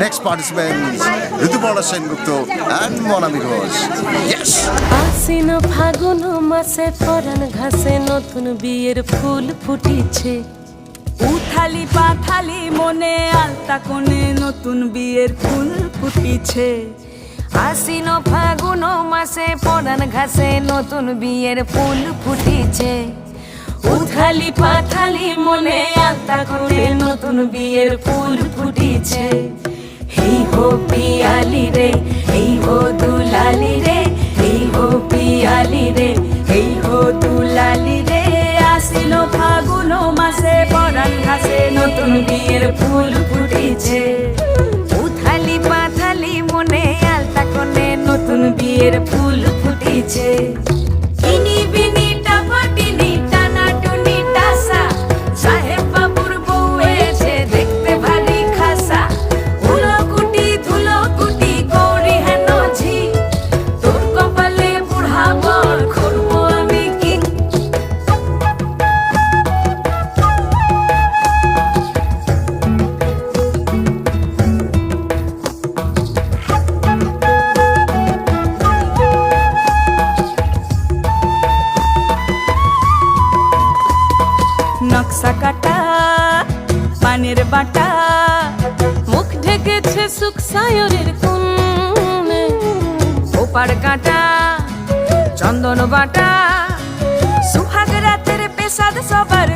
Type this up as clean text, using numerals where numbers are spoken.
next participants, Rituparna Sengupta and Monami Ghosh. Yes! আশ্বিন ফাগুন মাসে পরাণ ঘাসে নতুন বিয়ের ফুল ফুটিছে। উথালি পাথালি মনে আলতা কোণে নতুন বিয়ের ফুল ফুটিছে। আশ্বিন ফাগুন মাসে পরাণ ঘাসে নতুন বিয়ের ফুল ফুটিছে। উথালি পাথালি মনে আলতা কোণে নতুন বিয়ের ফুল ফুটিছে। হেই হো পিয়ালি রে, হেই হো দুলালি রে, হেই হো পিয়ালি রে, হেই হো দুলালি রে। আসিল ফাগুন মাসে পরাণ ঘাসে নতুন বিয়ের ফুল ফুটিছে। উথালি পাথালি মনে আলতা কোণে নতুন বিয়ের ফুল ফুটিছে। ইনি বিনি টাপাটিনি টানা টুনি টাসা, সাহেব বাবুর বউ এসে দেখতে ভারী খাসা। উলকুটি ধুলকুটি গৌরী হেন ঝি, তোর কপালে বুড়া বর করবো আমি কি। নকশা কাটা পানের বাটা, মুখ ঢেকেছে সুখ সায়রের কোণে। ওপার কাটা চন্দন বাটা, সুহাগ রাতের পেশাদ সবার